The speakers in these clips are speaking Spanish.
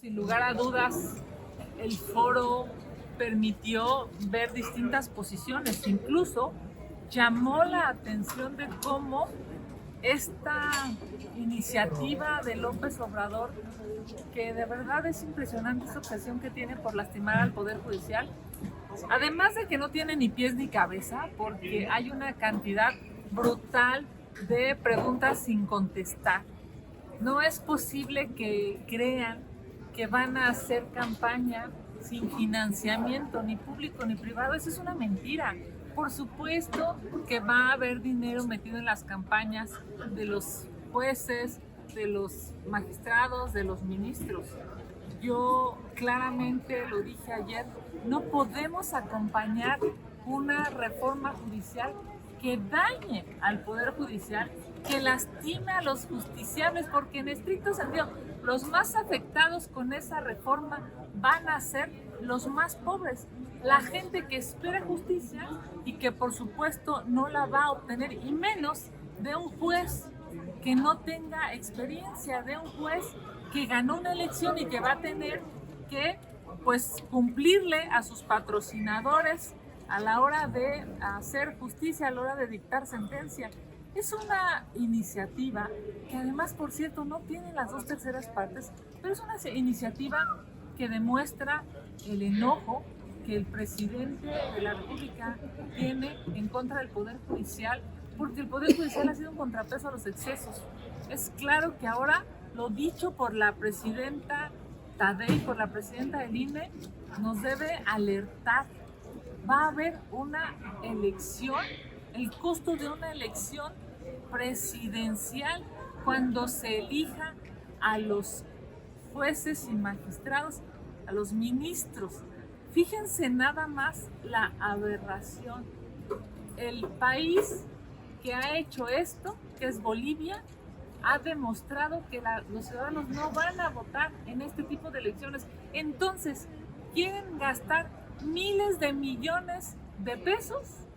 Sin lugar a dudas, el foro permitió ver distintas posiciones, incluso llamó la atención de cómo esta iniciativa de López Obrador, que de verdad es impresionante esa obsesión que tiene por lastimar al Poder Judicial, además de que no tiene ni pies ni cabeza, porque hay una cantidad brutal de preguntas sin contestar. No es posible que crean que van a hacer campaña sin financiamiento, ni público ni privado. Eso es una mentira. Por supuesto que va a haber dinero metido en las campañas de los jueces, de los magistrados, de los ministros. Yo claramente lo dije ayer, no podemos acompañar una reforma judicial que dañe al Poder Judicial, que lastime a los justiciables, porque en estricto sentido los más afectados con esa reforma van a ser los más pobres, la gente que espera justicia y que por supuesto no la va a obtener, y menos de un juez que no tenga experiencia, de un juez que ganó una elección y que va a tener que pues cumplirle a sus patrocinadores a la hora de hacer justicia, a la hora de dictar sentencia. Es una iniciativa que además, por cierto, no tiene las 2/3 partes, pero es una iniciativa que demuestra el enojo que el presidente de la República tiene en contra del Poder Judicial, porque el Poder Judicial ha sido un contrapeso a los excesos. Es claro que ahora lo dicho por la presidenta Tadei, por la presidenta del INE, nos debe alertar. Va a haber una elección, el costo de una elección presidencial cuando se elija a los jueces y magistrados, a los ministros. Fíjense nada más la aberración. El país que ha hecho esto, que es Bolivia, ha demostrado que los ciudadanos no van a votar en este tipo de elecciones. Entonces, quieren gastar miles de millones de pesos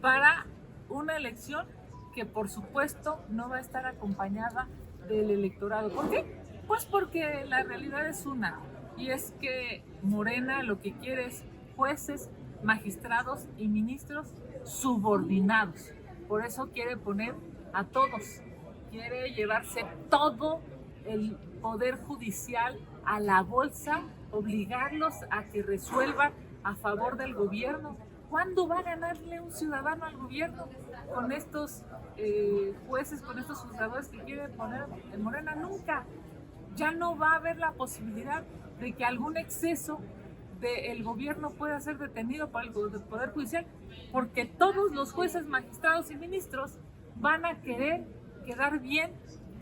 para una elección que por supuesto no va a estar acompañada del electorado. ¿Por qué? Pues porque la realidad es una, y es que Morena lo que quiere es jueces, magistrados y ministros subordinados. Por eso quiere poner a todos, quiere llevarse todo el poder judicial a la bolsa, obligarlos a que resuelvan a favor del gobierno. ¿Cuándo va a ganarle un ciudadano al gobierno con estos jueces, con estos juzgadores que quiere poner en Morena? Nunca. Ya no va a haber la posibilidad de que algún exceso del gobierno pueda ser detenido por el Poder Judicial, porque todos los jueces, magistrados y ministros van a querer quedar bien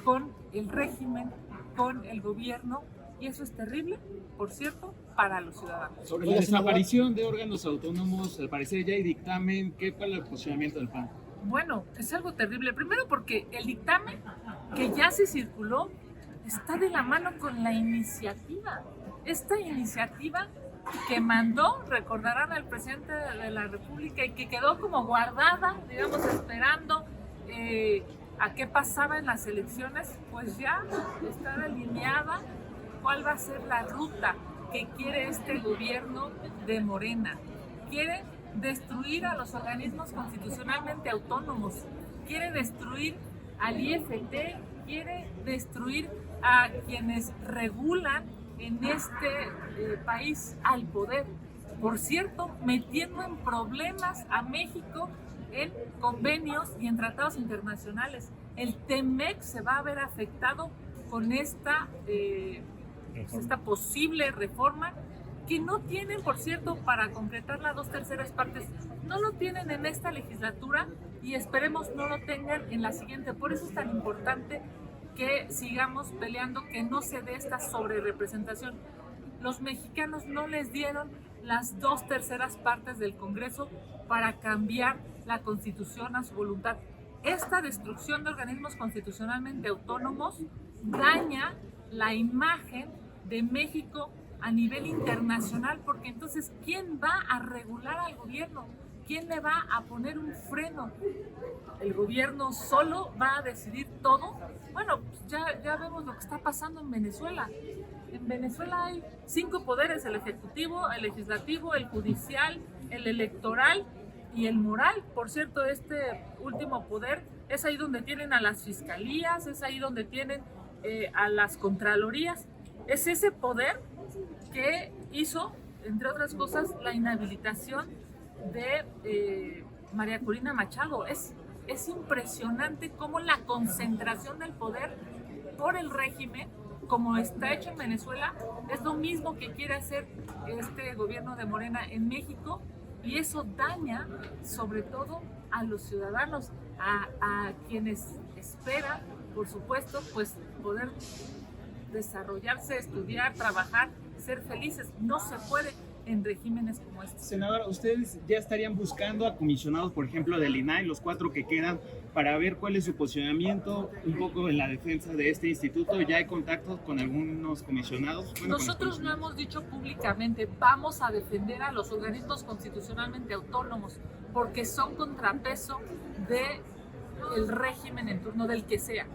con el régimen, con el gobierno, y eso es terrible, por cierto, para los ciudadanos. Sobre la desaparición de órganos autónomos, al parecer ya hay dictamen. ¿Qué fue el posicionamiento del PAN? Bueno, es algo terrible. Primero porque el dictamen que ya se circuló está de la mano con la iniciativa. Esta iniciativa que mandó, recordarán, al presidente de la República, y que quedó como guardada, digamos, esperando a qué pasaba en las elecciones, pues ya está delineada cuál va a ser la ruta que quiere este gobierno de Morena. Quiere destruir a los organismos constitucionalmente autónomos, quiere destruir al IFT, quiere destruir a quienes regulan en este país al poder. Por cierto, metiendo en problemas a México en convenios y en tratados internacionales. El TEMEC se va a ver afectado con esta posible reforma, que no tienen, por cierto, para concretar las 2/3 partes, no lo tienen en esta legislatura y esperemos no lo tengan en la siguiente. Por eso es tan importante que sigamos peleando que no se dé esta sobrerepresentación. Los mexicanos no les dieron las 2/3 partes del Congreso para cambiar la Constitución a su voluntad. Esta destrucción de organismos constitucionalmente autónomos daña la imagen de México a nivel internacional, porque entonces, ¿quién va a regular al gobierno? ¿Quién le va a poner un freno? ¿El gobierno solo va a decidir todo? Bueno, pues ya vemos lo que está pasando en Venezuela. En Venezuela hay 5 poderes: el ejecutivo, el legislativo, el judicial, el electoral y el moral. Por cierto, este último poder es ahí donde tienen a las fiscalías, es ahí donde tienen a las contralorías. Es ese poder que hizo, entre otras cosas, la inhabilitación de María Corina Machado. Es impresionante cómo la concentración del poder por el régimen, como está hecho en Venezuela, es lo mismo que quiere hacer este gobierno de Morena en México, y eso daña sobre todo a los ciudadanos, a quienes esperan, por supuesto, pues poder desarrollarse, estudiar, trabajar, ser felices. No se puede en regímenes como este. Senadora, ¿ustedes ya estarían buscando a comisionados, por ejemplo, del INAI, los 4 que quedan, para ver cuál es su posicionamiento un poco en la defensa de este instituto? ¿Ya hay contactos con algunos comisionados? Bueno, nosotros no hemos dicho públicamente, vamos a defender a los organismos constitucionalmente autónomos, porque son contrapeso del régimen en turno, del que sea.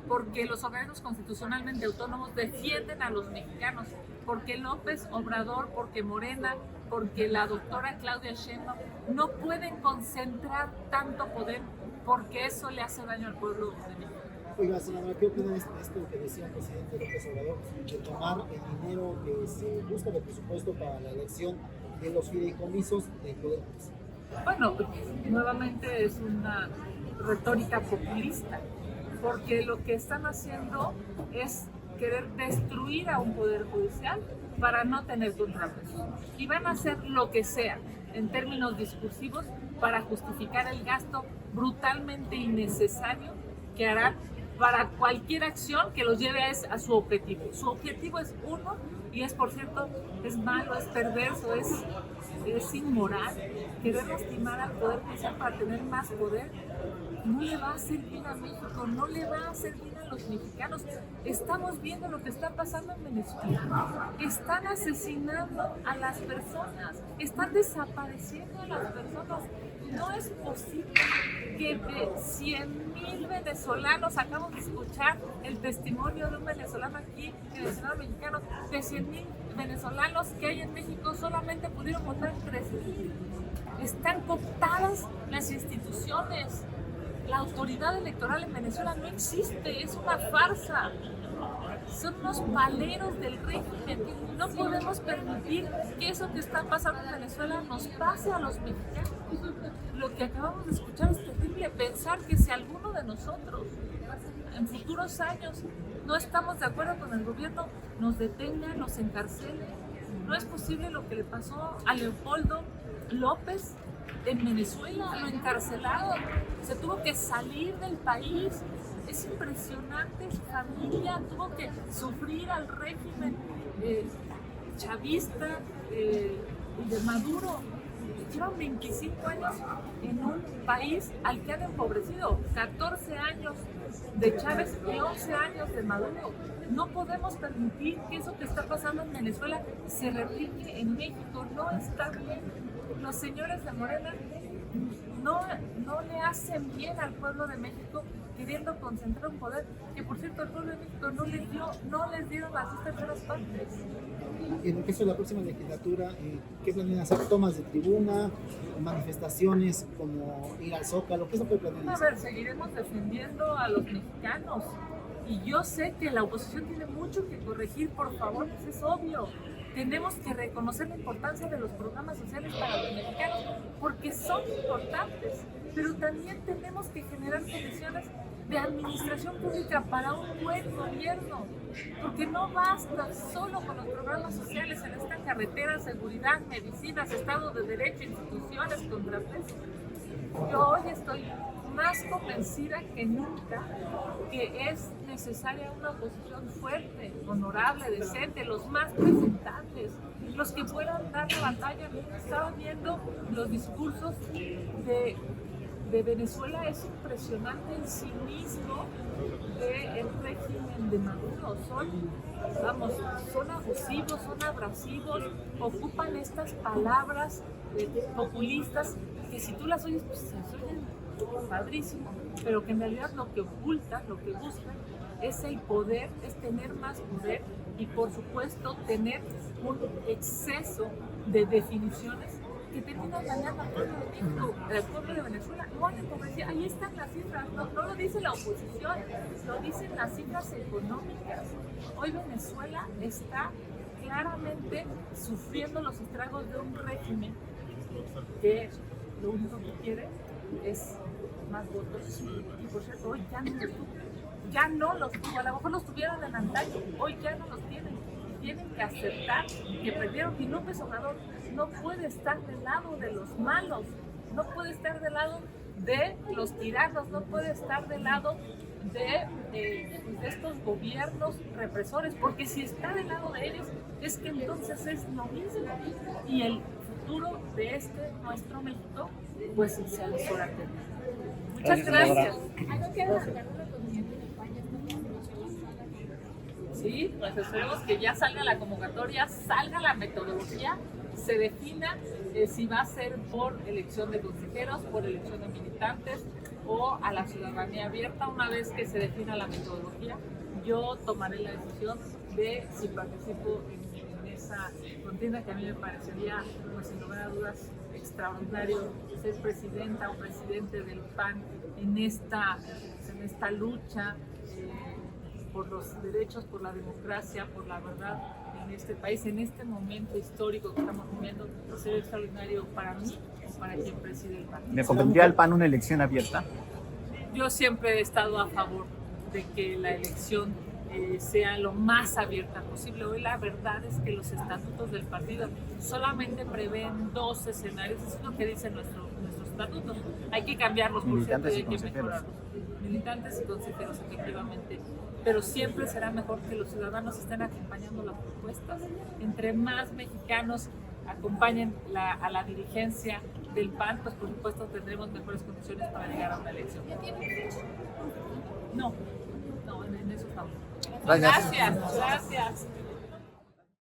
Porque los organismos constitucionalmente autónomos defienden a los mexicanos, porque López Obrador, porque Morena, porque la doctora Claudia Sheinbaum no pueden concentrar tanto poder, porque eso le hace daño al pueblo de México. Oiga, senadora, ¿qué opina de esto que decía el presidente López Obrador, de tomar el dinero que se busca del presupuesto para la elección de los fideicomisos del Poder Judicial? Bueno, nuevamente es una retórica populista, porque lo que están haciendo es querer destruir a un poder judicial para no tener contrapeso. Y van a hacer lo que sea, en términos discursivos, para justificar el gasto brutalmente innecesario que harán para cualquier acción que los lleve a su objetivo. Su objetivo es uno, y es, por cierto, es malo, es perverso, es inmoral. Querer lastimar al poder judicial para tener más poder no le va a hacer bien a México, no le va a hacer bien a los mexicanos. Estamos viendo lo que está pasando en Venezuela. Están asesinando a las personas, están desapareciendo a las personas. No es posible que de 100,000 venezolanos, acabamos de escuchar el testimonio de un venezolano aquí, venezolano mexicano, de 100,000 venezolanos que hay en México, solamente pudieron votar 3,000. Están cooptadas las instituciones. La autoridad electoral en Venezuela no existe, es una farsa. Son unos paleros del régimen. No podemos permitir que eso que está pasando en Venezuela nos pase a los mexicanos. Lo que acabamos de escuchar es terrible. Pensar que si alguno de nosotros en futuros años no estamos de acuerdo con el gobierno, nos detenga, nos encarcele. No es posible lo que le pasó a Leopoldo López en Venezuela, lo encarcelaron, se tuvo que salir del país. Es impresionante, su familia tuvo que sufrir al régimen chavista y de Maduro. Llevan 25 años en un país al que han empobrecido, 14 años de Chávez y 11 años de Maduro. No podemos permitir que eso que está pasando en Venezuela se replique en México, no está bien. Los señores de Morena no le hacen bien al pueblo de México, queriendo concentrar un poder que, por cierto, el pueblo de México no les dieron las 2/3 partes. En el caso de la próxima legislatura, ¿qué planean hacer? ¿Tomas de tribuna, manifestaciones como ir al Zócalo? ¿Qué es lo que planean hacer? A ver, seguiremos defendiendo a los mexicanos. Y yo sé que la oposición tiene mucho que corregir, por favor, pues es obvio. Tenemos que reconocer la importancia de los programas sociales para los mexicanos, porque son importantes, pero también tenemos que generar condiciones de administración pública para un buen gobierno, porque no basta solo con los programas sociales en esta carretera, seguridad, medicinas, Estado de Derecho, instituciones, contrapesos. Yo hoy estoy más convencida que nunca que es necesaria una oposición fuerte, honorable, decente, los más presentables, los que puedan dar la batalla. Estaba viendo los discursos de Venezuela, es impresionante el cinismo del régimen de Maduro. Son abusivos, son abrasivos, ocupan estas palabras populistas que si tú las oyes, pues se oyen padrísimo, pero que en realidad lo que ocultan, lo que buscan es el poder, es tener más poder, y por supuesto tener un exceso de definiciones que terminan dañando al pueblo de México, al pueblo de Venezuela. No hay hipocresía, ahí están las cifras, no lo dice la oposición, lo dicen las cifras económicas. Hoy Venezuela está claramente sufriendo los estragos de un régimen que lo único que quiere es más votos. Y por cierto, hoy ya no los tuvo, a lo mejor los tuvieron en antaño, hoy ya no los tienen. Y tienen que aceptar que perdieron. Y López Obrador no puede estar del lado de los malos, no puede estar del lado de los tiranos, no puede estar del lado de estos gobiernos represores, porque si está del lado de ellos, es que entonces es lo mismo. Y el futuro de nuestro México, pues se avisora. Muchas gracias. Sí, pues esperemos que ya salga la convocatoria, salga la metodología, se defina si va a ser por elección de consejeros, por elección de militantes o a la ciudadanía abierta. Una vez que se defina la metodología, yo tomaré la decisión de si participo en esa contienda, que a mí me parecería, pues sin lugar a dudas, extraordinario ser presidenta o presidente del PAN en esta lucha por los derechos, por la democracia, por la verdad en este país, en este momento histórico que estamos viviendo. Sería extraordinario para mí y para quien preside el PAN. ¿Le convendría al PAN una elección abierta? Yo siempre he estado a favor de que la elección sea lo más abierta posible. Hoy la verdad es que los estatutos del partido solamente prevén 2 escenarios, eso es lo que dicen nuestros estatutos. Hay que cambiarlos, por cierto, y hay que mejorarlos. Militantes y consejeros, efectivamente. Pero siempre será mejor que los ciudadanos estén acompañando las propuestas. Entre más mexicanos acompañen a la dirigencia del PAN, pues por supuesto tendremos mejores condiciones para llegar a una elección. No, en eso estamos. Gracias. Gracias.